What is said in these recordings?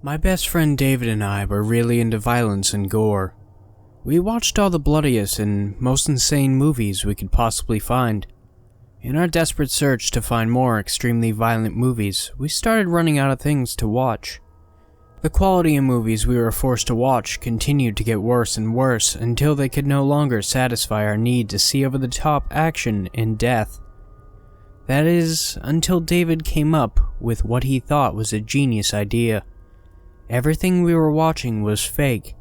My best friend David and I were really into violence and gore. We watched all the bloodiest and most insane movies we could possibly find. In our desperate search to find more extremely violent movies, we started running out of things to watch. The quality of movies we were forced to watch continued to get worse and worse until they could no longer satisfy our need to see over-the-top action and death. That is, until David came up with what he thought was a genius idea. Everything we were watching was fake.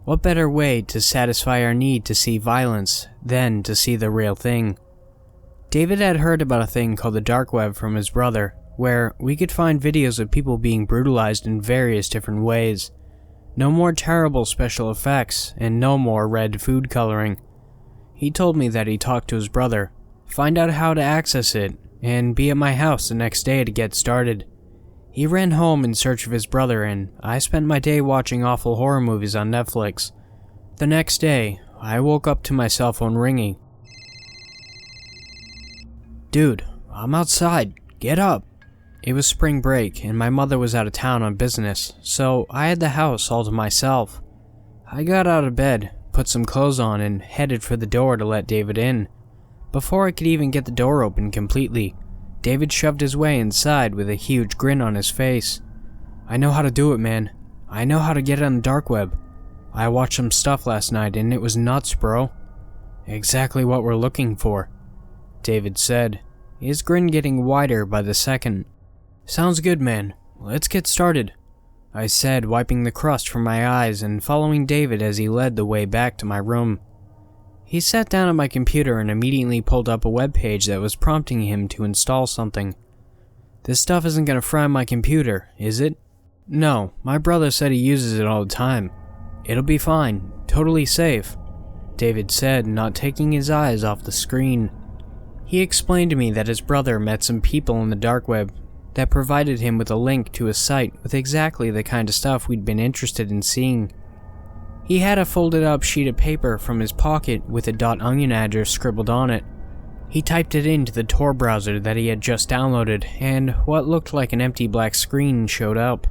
What better way to satisfy our need to see violence than to see the real thing? David had heard about a thing called the dark web from his brother, where we could find videos of people being brutalized in various different ways. No more terrible special effects, and no more red food coloring. He told me that he talked to his brother, find out how to access it, and be at my house the next day to get started. He ran home in search of his brother, and I spent my day watching awful horror movies on Netflix. The next day, I woke up to my cell phone ringing. "Dude, I'm outside. Get up." It was spring break, and my mother was out of town on business, so I had the house all to myself. I got out of bed, put some clothes on, and headed for the door to let David in. Before I could even get the door open completely, David shoved his way inside with a huge grin on his face. "I know how to do it, man. I know how to get it on the dark web. I watched some stuff last night and it was nuts, bro." "Exactly what we're looking for," David said, his grin getting wider by the second. "Sounds good, man. Let's get started," I said, wiping the crust from my eyes and following David as he led the way back to my room. He sat down at my computer and immediately pulled up a web page that was prompting him to install something. "This stuff isn't gonna fry my computer, is it?" "No, my brother said he uses it all the time. It'll be fine, totally safe," David said, not taking his eyes off the screen. He explained to me that his brother met some people in the dark web that provided him with a link to a site with exactly the kind of stuff we'd been interested in seeing. He had a folded up sheet of paper from his pocket with a .onion address scribbled on it. He typed it into the Tor browser that he had just downloaded, and what looked like an empty black screen showed up.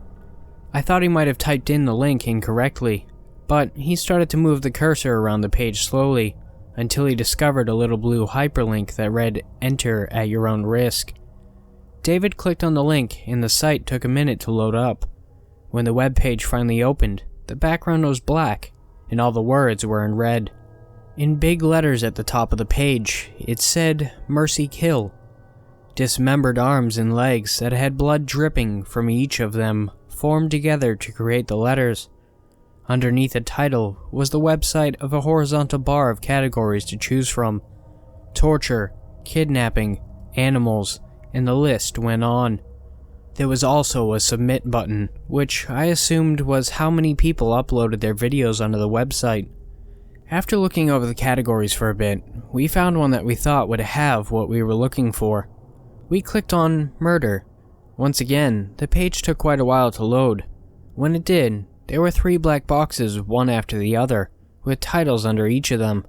I thought he might have typed in the link incorrectly, but he started to move the cursor around the page slowly, until he discovered a little blue hyperlink that read "Enter at your own risk." David clicked on the link and the site took a minute to load up. When the web page finally opened, the background was black, and all the words were in red. In big letters at the top of the page, it said, "Mercy Kill." Dismembered arms and legs that had blood dripping from each of them formed together to create the letters. Underneath the title was the website of a horizontal bar of categories to choose from: torture, kidnapping, animals, and the list went on. There was also a submit button, which I assumed was how many people uploaded their videos onto the website. After looking over the categories for a bit, we found one that we thought would have what we were looking for. We clicked on murder. Once again, the page took quite a while to load. When it did, there were 3 black boxes one after the other, with titles under each of them.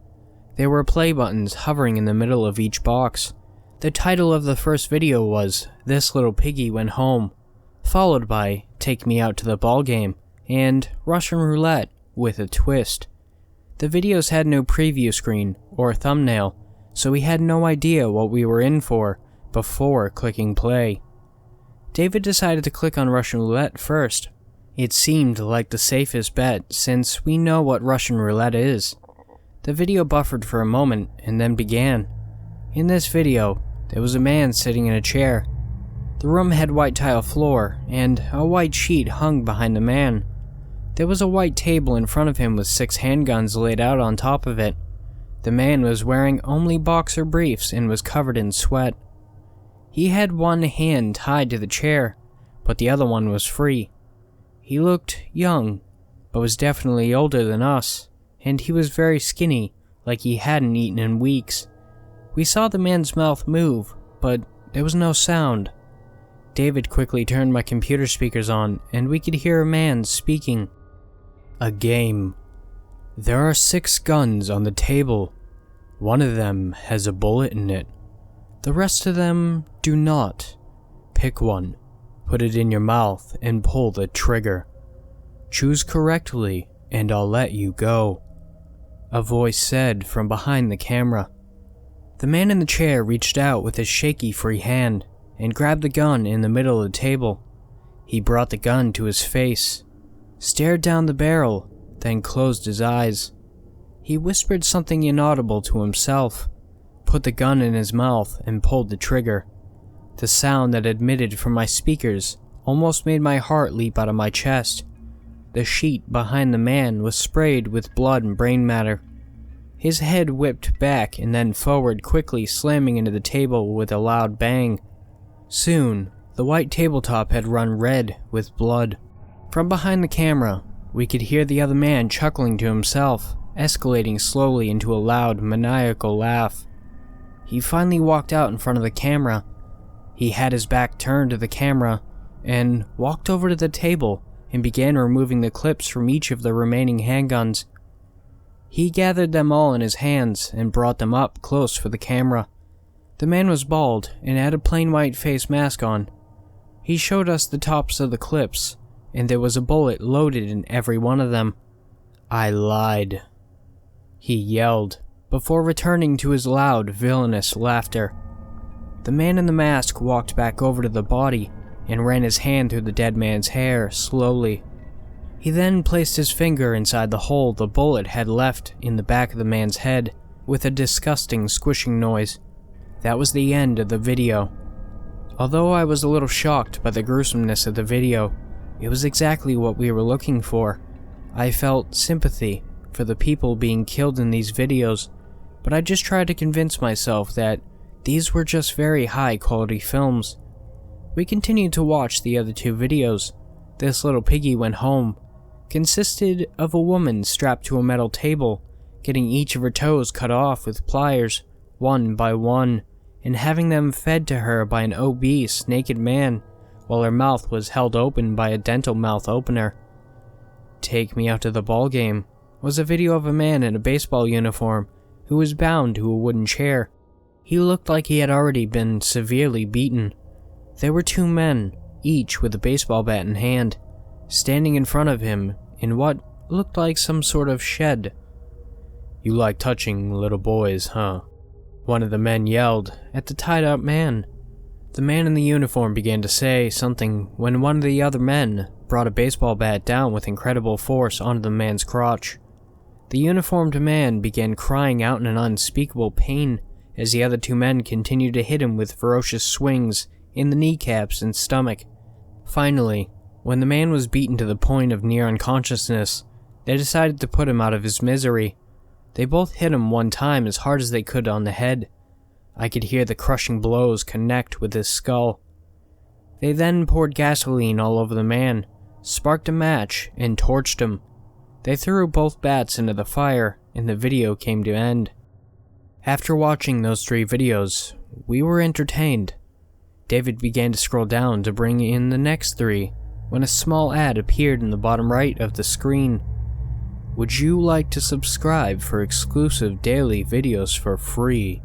There were play buttons hovering in the middle of each box. The title of the first video was "This Little Piggy Went Home," followed by "Take Me Out to the Ball Game" and "Russian Roulette with a Twist." The videos had no preview screen or thumbnail, so we had no idea what we were in for before clicking play. David decided to click on Russian Roulette first. It seemed like the safest bet since we know what Russian Roulette is. The video buffered for a moment and then began. In this video, there was a man sitting in a chair. The room had white tile floor, and a white sheet hung behind the man. There was a white table in front of him with 6 handguns laid out on top of it. The man was wearing only boxer briefs and was covered in sweat. He had one hand tied to the chair, but the other one was free. He looked young, but was definitely older than us, and he was very skinny, like he hadn't eaten in weeks. We saw the man's mouth move, but there was no sound. David quickly turned my computer speakers on, and we could hear a man speaking. "A game. There are 6 guns on the table. One of them has a bullet in it. The rest of them do not. Pick one, put it in your mouth, and pull the trigger. Choose correctly, and I'll let you go," a voice said from behind the camera. The man in the chair reached out with his shaky free hand and grabbed the gun in the middle of the table. He brought the gun to his face, stared down the barrel, then closed his eyes. He whispered something inaudible to himself, put the gun in his mouth, and pulled the trigger. The sound that emitted from my speakers almost made my heart leap out of my chest. The sheet behind the man was sprayed with blood and brain matter. His head whipped back and then forward, quickly slamming into the table with a loud bang. Soon, the white tabletop had run red with blood. From behind the camera, we could hear the other man chuckling to himself, escalating slowly into a loud, maniacal laugh. He finally walked out in front of the camera. He had his back turned to the camera and walked over to the table and began removing the clips from each of the remaining handguns. He gathered them all in his hands and brought them up close for the camera. The man was bald and had a plain white face mask on. He showed us the tops of the clips, and there was a bullet loaded in every one of them. "I lied," he yelled, before returning to his loud, villainous laughter. The man in the mask walked back over to the body and ran his hand through the dead man's hair slowly. He then placed his finger inside the hole the bullet had left in the back of the man's head with a disgusting squishing noise. That was the end of the video. Although I was a little shocked by the gruesomeness of the video, it was exactly what we were looking for. I felt sympathy for the people being killed in these videos, but I just tried to convince myself that these were just very high quality films. We continued to watch the other two videos. This Little Piggy Went Home consisted of a woman strapped to a metal table, getting each of her toes cut off with pliers, one by one, and having them fed to her by an obese, naked man, while her mouth was held open by a dental mouth opener. Take Me Out to the Ball Game was a video of a man in a baseball uniform who was bound to a wooden chair. He looked like he had already been severely beaten. There were two men, each with a baseball bat in hand, standing in front of him in what looked like some sort of shed. "You like touching little boys, huh?" one of the men yelled at the tied-up man. The man in the uniform began to say something when one of the other men brought a baseball bat down with incredible force onto the man's crotch. The uniformed man began crying out in an unspeakable pain as the other two men continued to hit him with ferocious swings in the kneecaps and stomach. Finally, when the man was beaten to the point of near unconsciousness, they decided to put him out of his misery. They both hit him one time as hard as they could on the head. I could hear the crushing blows connect with his skull. They then poured gasoline all over the man, sparked a match, and torched him. They threw both bats into the fire, and the video came to end. After watching those three videos, we were entertained. David began to scroll down to bring in the next three, when a small ad appeared in the bottom right of the screen. "Would you like to subscribe for exclusive daily videos for free?"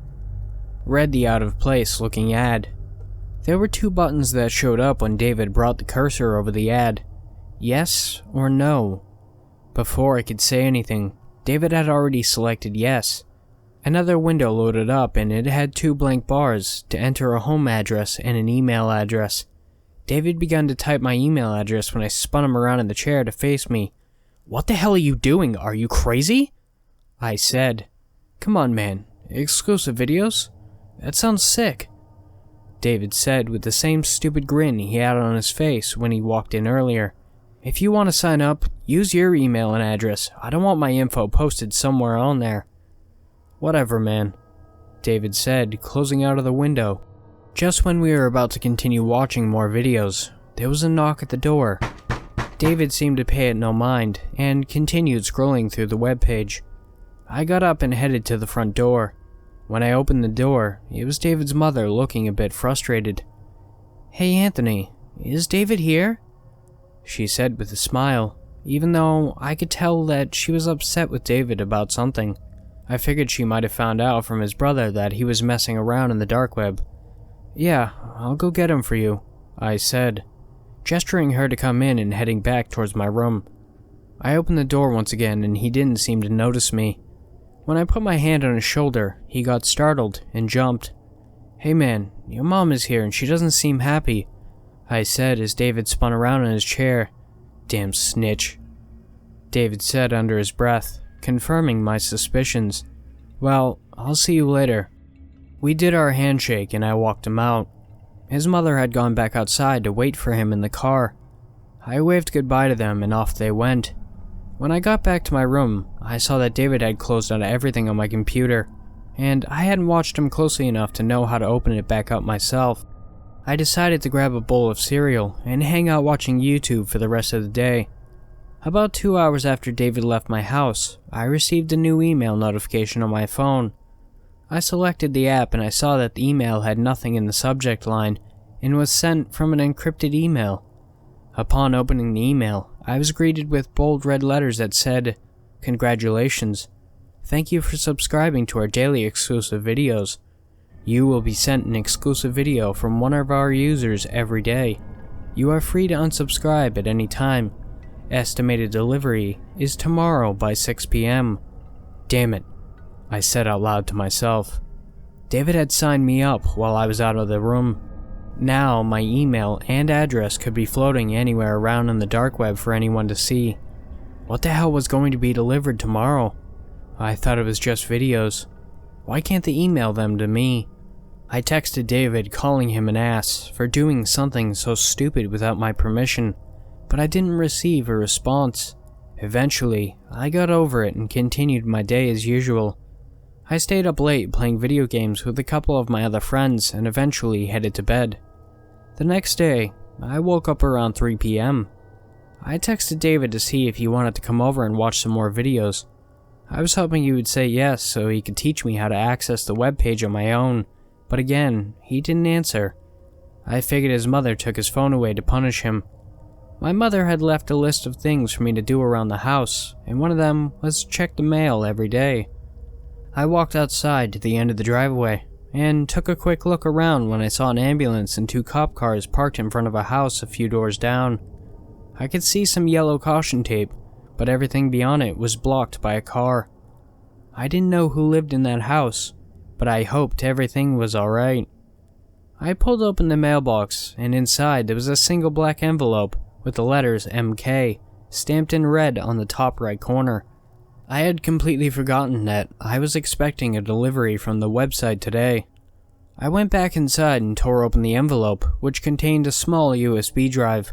read the out-of-place looking ad. There were two buttons that showed up when David brought the cursor over the ad. Yes or no. Before I could say anything, David had already selected yes. Another window loaded up and it had two blank bars to enter a home address and an email address. David began to type my email address when I spun him around in the chair to face me. "What the hell are you doing? Are you crazy?" I said. "Come on, man. Exclusive videos? That sounds sick," David said with the same stupid grin he had on his face when he walked in earlier. "If you want to sign up, use your email and address. I don't want my info posted somewhere on there." "Whatever, man," David said, closing out of the window. Just when we were about to continue watching more videos, there was a knock at the door. David seemed to pay it no mind, and continued scrolling through the webpage. I got up and headed to the front door. When I opened the door, it was David's mother looking a bit frustrated. "Hey Anthony, is David here?" she said with a smile, even though I could tell that she was upset with David about something. I figured she might have found out from his brother that he was messing around in the dark web. "Yeah, I'll go get him for you," I said, gesturing her to come in and heading back towards my room. I opened the door once again and he didn't seem to notice me. When I put my hand on his shoulder, he got startled and jumped. "Hey man, your mom is here and she doesn't seem happy," I said as David spun around in his chair. "Damn snitch," David said under his breath, confirming my suspicions. "Well, I'll see you later." We did our handshake and I walked him out. His mother had gone back outside to wait for him in the car. I waved goodbye to them and off they went. When I got back to my room, I saw that David had closed out everything on my computer, and I hadn't watched him closely enough to know how to open it back up myself. I decided to grab a bowl of cereal and hang out watching YouTube for the rest of the day. About 2 hours after David left my house, I received a new email notification on my phone. I selected the app and I saw that the email had nothing in the subject line and was sent from an encrypted email. Upon opening the email, I was greeted with bold red letters that said, "Congratulations. Thank you for subscribing to our daily exclusive videos. You will be sent an exclusive video from one of our users every day. You are free to unsubscribe at any time. Estimated delivery is tomorrow by 6 p.m. Damn it, I said out loud to myself. David had signed me up while I was out of the room. Now my email and address could be floating anywhere around in the dark web for anyone to see. What the hell was going to be delivered tomorrow? I thought it was just videos. Why can't they email them to me? I texted David calling him an ass for doing something so stupid without my permission, but I didn't receive a response. Eventually, I got over it and continued my day as usual. I stayed up late playing video games with a couple of my other friends and eventually headed to bed. The next day, I woke up around 3 p.m. I texted David to see if he wanted to come over and watch some more videos. I was hoping he would say yes so he could teach me how to access the webpage on my own, but again, he didn't answer. I figured his mother took his phone away to punish him. My mother had left a list of things for me to do around the house, and one of them was check the mail every day. I walked outside to the end of the driveway, and took a quick look around when I saw an ambulance and 2 cop cars parked in front of a house a few doors down. I could see some yellow caution tape, but everything beyond it was blocked by a car. I didn't know who lived in that house, but I hoped everything was alright. I pulled open the mailbox, and inside there was a single black envelope with the letters MK stamped in red on the top right corner. I had completely forgotten that I was expecting a delivery from the website today. I went back inside and tore open the envelope, which contained a small USB drive.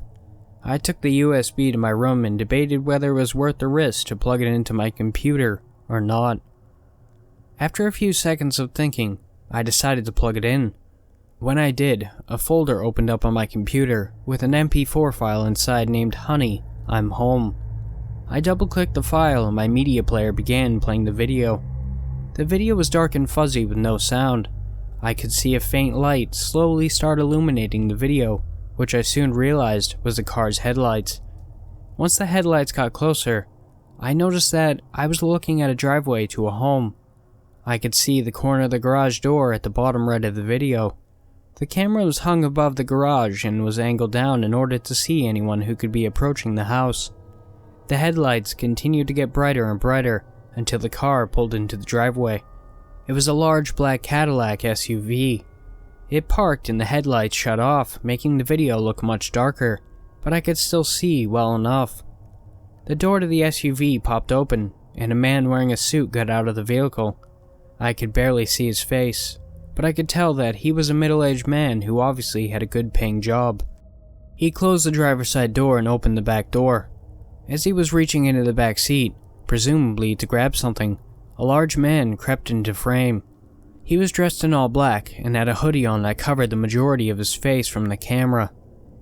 I took the USB to my room and debated whether it was worth the risk to plug it into my computer or not. After a few seconds of thinking, I decided to plug it in. When I did, a folder opened up on my computer with an MP4 file inside named Honey, I'm Home. I double-clicked the file and my media player began playing the video. The video was dark and fuzzy with no sound. I could see a faint light slowly start illuminating the video, which I soon realized was the car's headlights. Once the headlights got closer, I noticed that I was looking at a driveway to a home. I could see the corner of the garage door at the bottom right of the video. The camera was hung above the garage and was angled down in order to see anyone who could be approaching the house. The headlights continued to get brighter and brighter until the car pulled into the driveway. It was a large black Cadillac SUV. It parked and the headlights shut off, making the video look much darker, but I could still see well enough. The door to the SUV popped open, and a man wearing a suit got out of the vehicle. I could barely see his face, but I could tell that he was a middle-aged man who obviously had a good-paying job. He closed the driver's side door and opened the back door. As he was reaching into the back seat, presumably to grab something, a large man crept into frame. He was dressed in all black and had a hoodie on that covered the majority of his face from the camera.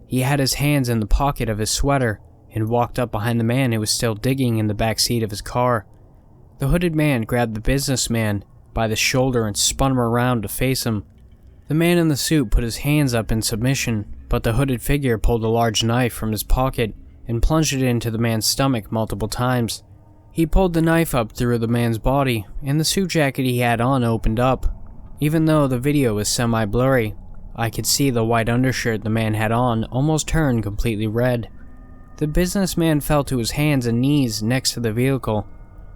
He had his hands in the pocket of his sweater and walked up behind the man who was still digging in the back seat of his car. The hooded man grabbed the businessman by the shoulder and spun him around to face him. The man in the suit put his hands up in submission, but the hooded figure pulled a large knife from his pocket and plunged it into the man's stomach multiple times. He pulled the knife up through the man's body, and the suit jacket he had on opened up. Even though the video was semi-blurry, I could see the white undershirt the man had on almost turn completely red. The businessman fell to his hands and knees next to the vehicle.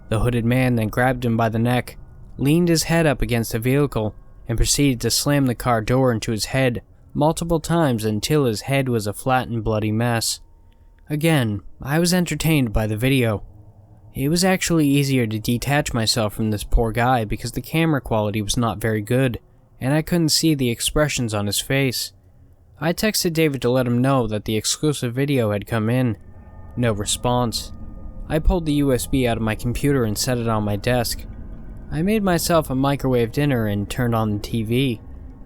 The hooded man then grabbed him by the neck, leaned his head up against the vehicle, and proceeded to slam the car door into his head multiple times until his head was a flat and bloody mess. Again, I was entertained by the video. It was actually easier to detach myself from this poor guy because the camera quality was not very good, and I couldn't see the expressions on his face. I texted David to let him know that the exclusive video had come in. No response. I pulled the USB out of my computer and set it on my desk. I made myself a microwave dinner and turned on the TV.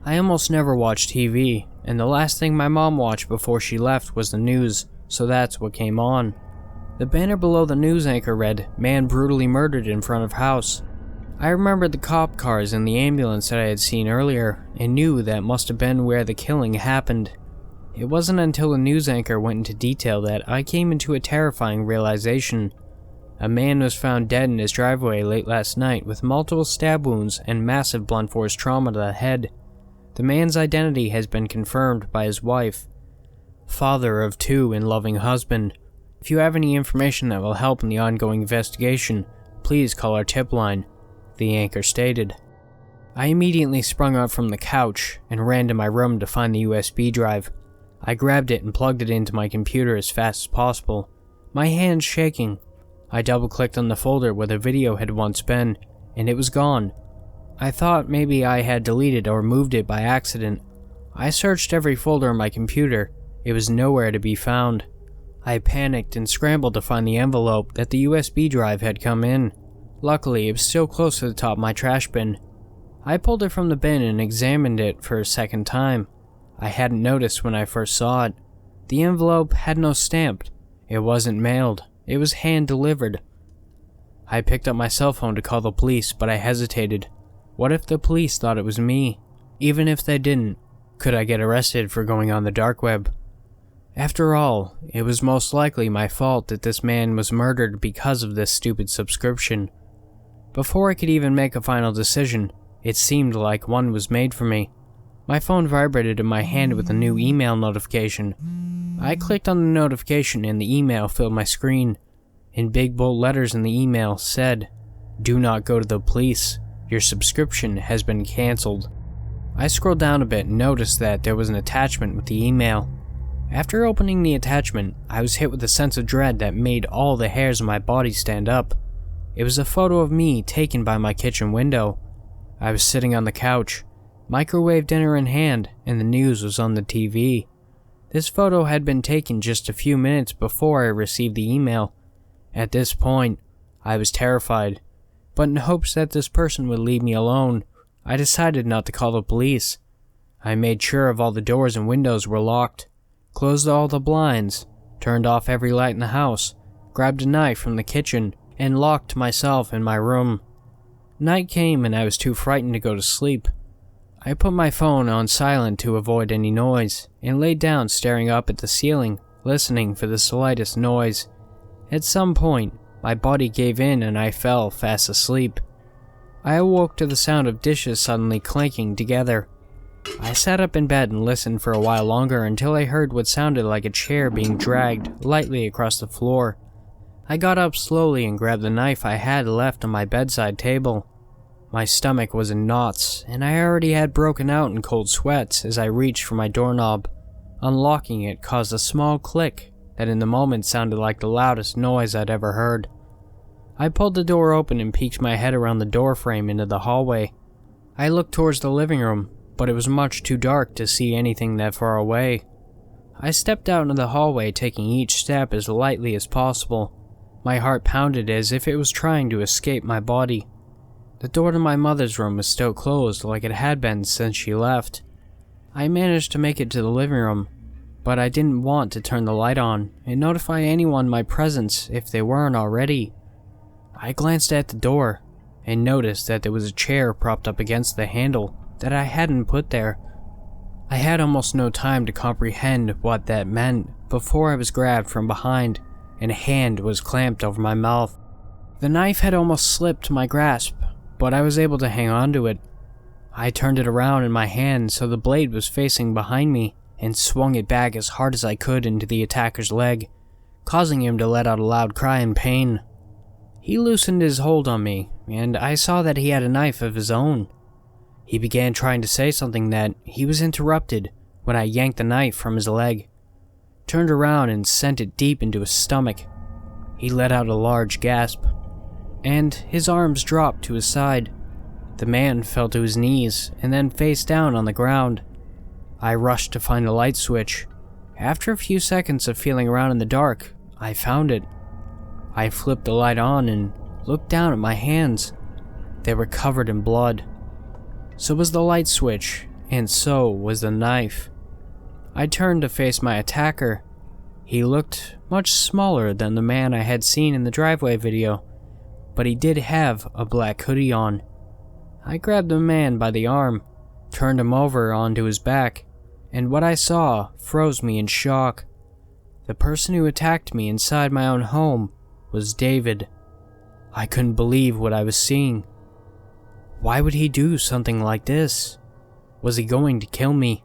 I almost never watch TV, and the last thing my mom watched before she left was the news, so that's what came on. The banner below the news anchor read, "Man brutally murdered in front of house." I remembered the cop cars and the ambulance that I had seen earlier, and knew that must have been where the killing happened. It wasn't until the news anchor went into detail that I came into a terrifying realization. A man was found dead in his driveway late last night with multiple stab wounds and massive blunt force trauma to the head. The man's identity has been confirmed by his wife. Father of 2 and loving husband. If you have any information that will help in the ongoing investigation, please call our tip line, the anchor stated. I immediately sprung up from the couch and ran to my room to find the USB drive. I grabbed it and plugged it into my computer as fast as possible, my hands shaking. I double-clicked on the folder where the video had once been, and it was gone. I thought maybe I had deleted or moved it by accident. I searched every folder on my computer. It was nowhere to be found. I panicked and scrambled to find the envelope that the USB drive had come in. Luckily, it was still close to the top of my trash bin. I pulled it from the bin and examined it for a second time. I hadn't noticed when I first saw it. The envelope had no stamp. It wasn't mailed. It was hand-delivered. I picked up my cell phone to call the police, but I hesitated. What if the police thought it was me? Even if they didn't, could I get arrested for going on the dark web? After all, it was most likely my fault that this man was murdered because of this stupid subscription. Before I could even make a final decision, it seemed like one was made for me. My phone vibrated in my hand with a new email notification. I clicked on the notification and the email filled my screen. In big bold letters in the email said, "Do not go to the police. Your subscription has been cancelled." I scrolled down a bit and noticed that there was an attachment with the email. After opening the attachment, I was hit with a sense of dread that made all the hairs on my body stand up. It was a photo of me taken by my kitchen window. I was sitting on the couch, microwave dinner in hand, and the news was on the TV. This photo had been taken just a few minutes before I received the email. At this point, I was terrified, but in hopes that this person would leave me alone, I decided not to call the police. I made sure of all the doors and windows were locked, closed all the blinds, turned off every light in the house, grabbed a knife from the kitchen, and locked myself in my room. Night came and I was too frightened to go to sleep. I put my phone on silent to avoid any noise, and laid down staring up at the ceiling, listening for the slightest noise. At some point, my body gave in and I fell fast asleep. I awoke to the sound of dishes suddenly clanking together. I sat up in bed and listened for a while longer until I heard what sounded like a chair being dragged lightly across the floor. I got up slowly and grabbed the knife I had left on my bedside table. My stomach was in knots, and I already had broken out in cold sweats as I reached for my doorknob. Unlocking it caused a small click that in the moment sounded like the loudest noise I'd ever heard. I pulled the door open and peeked my head around the door frame into the hallway. I looked towards the living room, but it was much too dark to see anything that far away. I stepped out into the hallway, taking each step as lightly as possible. My heart pounded as if it was trying to escape my body. The door to my mother's room was still closed like it had been since she left. I managed to make it to the living room, but I didn't want to turn the light on and notify anyone my presence if they weren't already. I glanced at the door and noticed that there was a chair propped up against the handle that I hadn't put there. I had almost no time to comprehend what that meant before I was grabbed from behind and a hand was clamped over my mouth. The knife had almost slipped my grasp, but I was able to hang on to it. I turned it around in my hand so the blade was facing behind me and swung it back as hard as I could into the attacker's leg, causing him to let out a loud cry in pain. He loosened his hold on me, and I saw that he had a knife of his own. He began trying to say something that he was interrupted when I yanked the knife from his leg, turned around and sent it deep into his stomach. He let out a large gasp, and his arms dropped to his side. The man fell to his knees and then face down on the ground. I rushed to find a light switch. After a few seconds of feeling around in the dark, I found it. I flipped the light on and looked down at my hands. They were covered in blood. So was the light switch, and so was the knife. I turned to face my attacker. He looked much smaller than the man I had seen in the driveway video, but he did have a black hoodie on. I grabbed the man by the arm, turned him over onto his back, and what I saw froze me in shock. The person who attacked me inside my own home was David. I couldn't believe what I was seeing. Why would he do something like this? Was he going to kill me?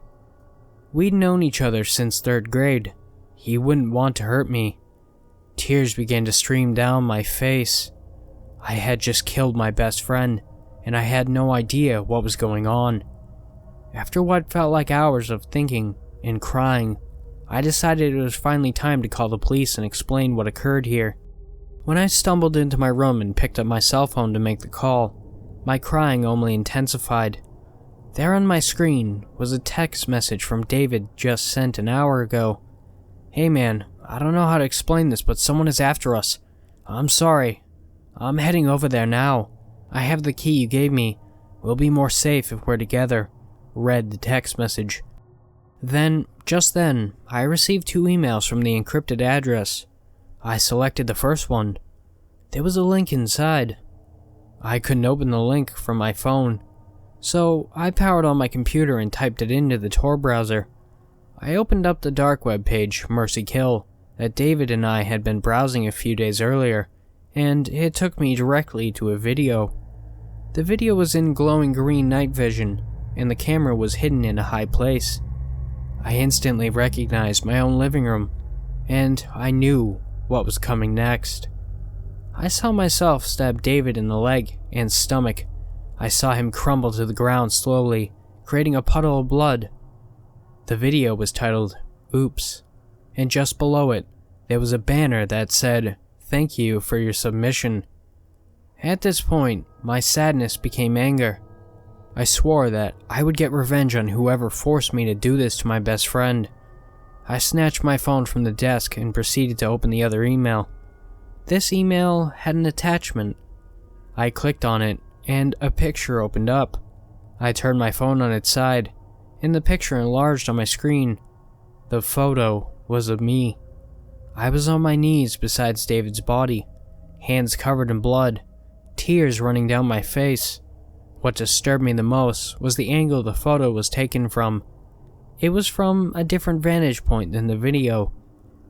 We'd known each other since 3rd grade. He wouldn't want to hurt me. Tears began to stream down my face. I had just killed my best friend, and I had no idea what was going on. After what felt like hours of thinking and crying, I decided it was finally time to call the police and explain what occurred here. When I stumbled into my room and picked up my cell phone to make the call, my crying only intensified. There on my screen was a text message from David just sent an hour ago. "Hey man, I don't know how to explain this, but someone is after us. I'm sorry. I'm heading over there now. I have the key you gave me. We'll be more safe if we're together," read the text message. Just then, I received 2 emails from the encrypted address. I selected the first one. There was a link inside. I couldn't open the link from my phone, so I powered on my computer and typed it into the Tor browser. I opened up the dark web page, Mercy Kill, that David and I had been browsing a few days earlier, and it took me directly to a video. The video was in glowing green night vision, and the camera was hidden in a high place. I instantly recognized my own living room, and I knew what was coming next. I saw myself stab David in the leg and stomach. I saw him crumble to the ground slowly, creating a puddle of blood. The video was titled, "Oops," and just below it, there was a banner that said, "Thank you for your submission." At this point, my sadness became anger. I swore that I would get revenge on whoever forced me to do this to my best friend. I snatched my phone from the desk and proceeded to open the other email. This email had an attachment. I clicked on it, and a picture opened up. I turned my phone on its side, and the picture enlarged on my screen. The photo was of me. I was on my knees beside David's body, hands covered in blood, tears running down my face. What disturbed me the most was the angle the photo was taken from. It was from a different vantage point than the video.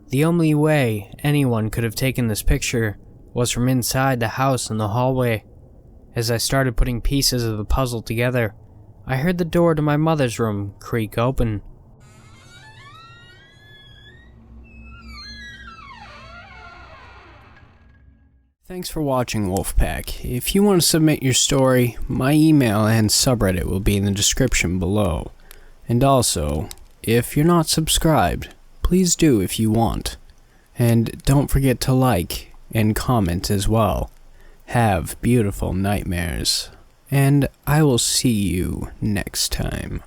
The only way anyone could have taken this picture was from inside the house in the hallway. As I started putting pieces of the puzzle together, I heard the door to my mother's room creak open. Thanks for watching, Wolfpack. If you want to submit your story, my email and subreddit will be in the description below. And also, if you're not subscribed, please do if you want. And don't forget to like and comment as well. Have beautiful nightmares. And I will see you next time.